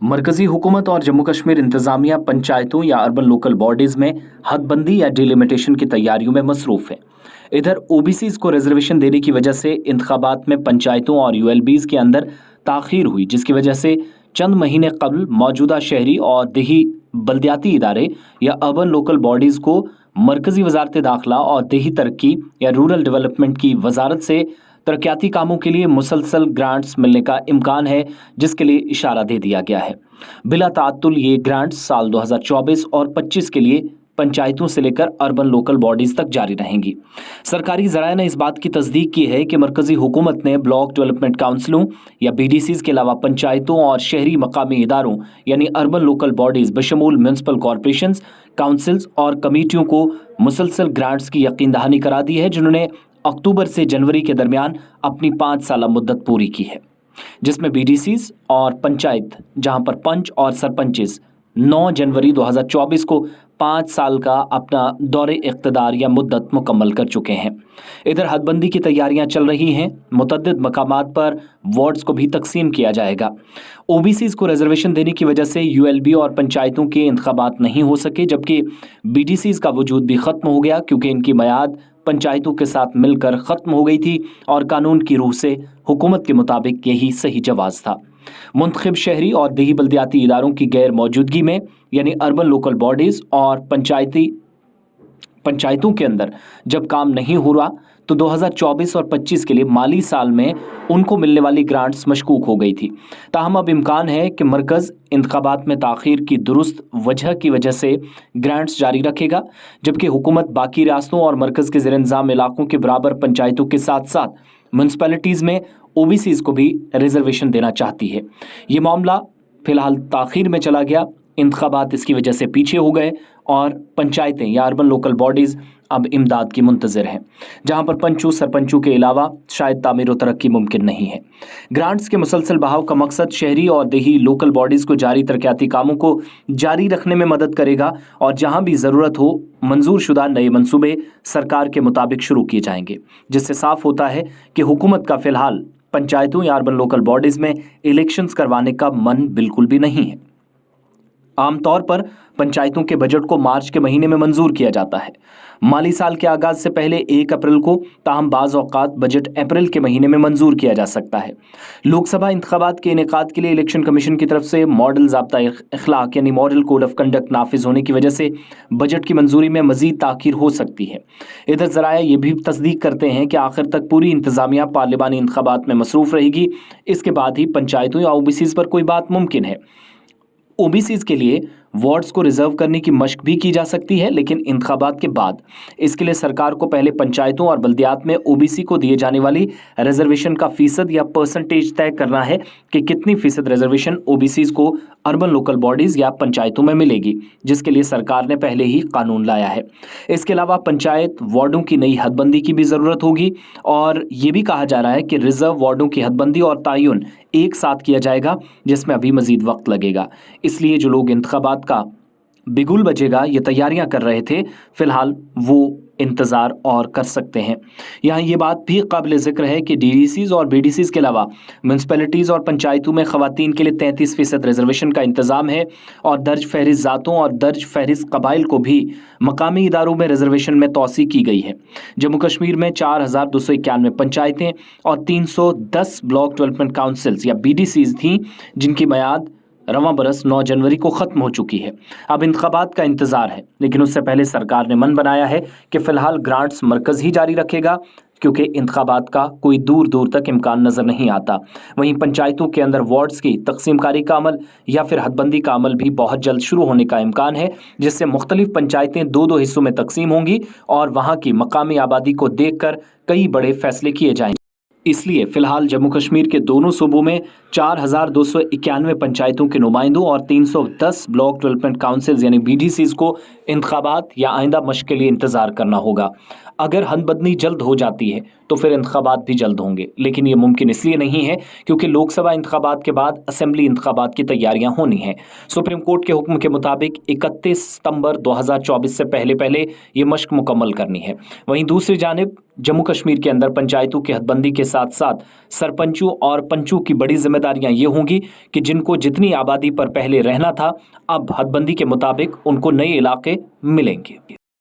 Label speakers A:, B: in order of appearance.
A: मरकजी हुकूमत और जम्मू कश्मीर इंतजामिया पंचायतों या अर्बन लोकल बॉडीज में हदबंदी या डिलिमिटेशन की तैयारियों में मसरूफ है। इधर ओबीसीज को रिजर्वेशन देने की वजह से इंतखाबात में पंचायतों और यूएलबीज के अंदर ताखीर हुई, जिसकी वजह से चंद महीने कबल मौजूदा शहरी और देही बल्दियाती इदारे या अर्बन लोकल बॉडीज को मरकजी वजारत दाखिला और देही तरक्की या रूरल डेवलपमेंट की वजारत से तरक्याती कामों के लिए मुसलसल ग्रांट्स मिलने का इम्कान है, जिसके लिए इशारा दे दिया गया है। बिला तात्तुल ये ग्रांट्स साल 2024 और 25 के लिए पंचायतों से लेकर अर्बन लोकल बॉडीज तक जारी रहेंगी। सरकारी ज़राए ने इस बात की तस्दीक की है कि मरकजी हुकूमत ने ब्लॉक डेवलपमेंट काउंसिलों या बीडीसीज के अलावा पंचायतों और शहरी मकामी इदारों यानी अर्बन लोकल बॉडीज बशमूल म्यूनसिपल कॉरपोरेशंस, काउंसिल्स और कमेटियों को मुसलसल ग्रांट्स की यकीन दहानी करा दी है, जिन्होंने अक्टूबर से जनवरी के दरमियान अपनी 5 साल मुद्दत पूरी की है, जिसमें बीडीसीज और पंचायत जहां पर पंच और सरपंचेस 9 जनवरी 2024 को 5 साल का अपना दौरे इख्तदार या मुद्दत मुकम्मल कर चुके हैं। इधर हदबंदी की तैयारियां चल रही हैं। मुतअद्दिद मकामात पर वार्ड्स को भी तकसीम किया जाएगा। ओबीसीज को रिजर्वेशन देने की वजह से यूएलबी और पंचायतों के इंतखाबात नहीं हो सके, जबकि बीडीसीज का वजूद भी ख़त्म हो गया क्योंकि इनकी मियाद पंचायतों के साथ मिलकर ख़त्म हो गई थी और कानून की रूह से हुकूमत के मुताबिक यही सही जवाज़ था। मुंतखब शहरी और देही बल्दियाती इदारों की गैर मौजूदगी में यानी अर्बन लोकल बॉडीज़ और पंचायतों के अंदर जब काम नहीं हो रहा तो 2024 और 25 के लिए माली साल में उनको मिलने वाली ग्रांट्स मशकूक हो गई थी। ताहम अब इम्कान है कि मरकज़ इंतखाबात में ताख़ीर की दुरुस्त वजह की वजह से ग्रांट्स जारी रखेगा, जबकि हुकूमत बाकी रियासतों और मरकज़ के ज़ेर इंतज़ाम इलाकों के बराबर पंचायतों के साथ साथ म्यूनसिपैलिटीज़ में ओबीसीज़ को भी रिजर्वेशन देना चाहती है। ये मामला फ़िलहाल ताख़ीर में चला गया, इंतखाबात इसकी वजह से पीछे हो गए और पंचायतें या अर्बन लोकल बॉडीज़ अब इमदाद की मुंतज़िर हैं, जहां पर पंचों सरपंचों के अलावा शायद तामीर व तरक्की मुमकिन नहीं है। ग्रांट्स के मुसलसल बहाव का मकसद शहरी और देही लोकल बॉडीज़ को जारी तरक्याती कामों को जारी रखने में मदद करेगा और जहां भी ज़रूरत हो मंजूर शुदा नए मनसूबे सरकार के मुताबिक शुरू किए जाएंगे, जिससे साफ होता है कि हुकूमत का फ़िलहाल पंचायतों या अर्बन लोकल बॉडीज़ में इलेक्शंस करवाने का मन बिल्कुल भी नहीं है। आमतौर पर पंचायतों के बजट को मार्च के महीने में मंजूर किया जाता है, माली साल के आगाज से पहले 1 अप्रैल को। ताहम बाज़ औक़ात बजट अप्रैल के महीने में मंजूर किया जा सकता है। लोकसभा इंतखाबात के इनेकाद के लिए इलेक्शन कमीशन की तरफ से मॉडल ज़ाब्ता इखलाक यानी मॉडल कोड ऑफ कंडक्ट नाफिज होने की वजह से बजट की मंजूरी में मजीद ताख़ीर हो सकती है। इधर ज़राए ये भी तस्दीक करते हैं कि आखिर तक पूरी इंतज़ामिया पार्लिमानी इंतखाबात में मसरूफ़ रहेगी, इसके बाद ही पंचायतों या ओबीसीज़ पर कोई बात मुमकिन है। ओबीसीज के लिए वार्ड्स को रिजर्व करने की मशक भी की जा सकती है, लेकिन इंतखाबात के बाद इसके लिए सरकार को पहले पंचायतों और बल्दियात में ओबीसी को दिए जाने वाली रिजर्वेशन का फीसद या परसेंटेज तय करना है कि कितनी फीसद रिजर्वेशन ओबीसीज को अर्बन लोकल बॉडीज़ या पंचायतों में मिलेगी, जिसके लिए सरकार ने पहले ही कानून लाया है। इसके अलावा पंचायत वार्डों की नई हदबंदी की भी ज़रूरत होगी और ये भी कहा जा रहा है कि रिजर्व वार्डों की हदबंदी और तयन एक साथ किया जाएगा, जिसमें अभी मजीद वक्त लगेगा। इसलिए जो लोग इंतखाबात का बिगुल बजेगा ये तैयारियां कर रहे थे, फिलहाल वो इंतज़ार और कर सकते हैं। यहाँ ये बात भी काबिल ज़िक्र है कि डीडीसीज़ और बीडीसीज़ के अलावा म्यूनसिपैलिटीज़ और पंचायतों में ख़वातीन के लिए 33% रिजर्वेशन का इंतज़ाम है और दर्ज फहरिस्त ज़ातों और दर्ज फहरिस्त कबाइल को भी मकामी इदारों में रिजर्वेशन में तोसी की गई है। जम्मू कश्मीर में 4291 पंचायतें और 310 ब्लॉक डेवलपमेंट काउंसिल्स या बीडीसीज़ थीं, जिनकी मियाद रवां बरस 9 जनवरी को ख़त्म हो चुकी है। अब इंतखाबात का इंतज़ार है, लेकिन उससे पहले सरकार ने मन बनाया है कि फ़िलहाल ग्रांट्स मरकज़ ही जारी रखेगा, क्योंकि इंतखाबात का कोई दूर दूर तक इम्कान नज़र नहीं आता। वहीं पंचायतों के अंदर वार्ड्स की तकसीमकारी का अमल या फिर हदबंदी का अमल भी बहुत जल्द शुरू होने का इम्कान है, जिससे मुख्तलिफ पंचायतें 2-2 हिस्सों में तकसीम होंगी और वहाँ की मकामी आबादी को देख कर कई बड़े फैसले किए जाएंगे। इसलिए फिलहाल जम्मू कश्मीर के दोनों सूबों में 4291 पंचायतों के नुमाइंदों और 310 ब्लॉक डेवलपमेंट काउंसिल्स यानी बीडीसीज़ को इंतखाबात या आइंदा मश्क के लिए इंतज़ार करना होगा। अगर हदबदनी जल्द हो जाती है तो फिर इंतखाबात भी जल्द होंगे, लेकिन ये मुमकिन इसलिए नहीं है क्योंकि लोकसभा इंतखाबात के बाद असेंबली इंतखाबात की तैयारियां होनी हैं। सुप्रीम कोर्ट के हुक्म के मुताबिक 31 सितंबर 2024 से पहले पहले ये मशक मुकम्मल करनी है। वहीं दूसरी जानिब जम्मू कश्मीर के अंदर पंचायतों की हदबंदी के साथ साथ सरपंचों और पंचों की बड़ी जिम्मेदारियां ये होंगी कि जिनको जितनी आबादी पर पहले रहना था, अब हदबंदी के मुताबिक उनको नए इलाके मिलेंगे।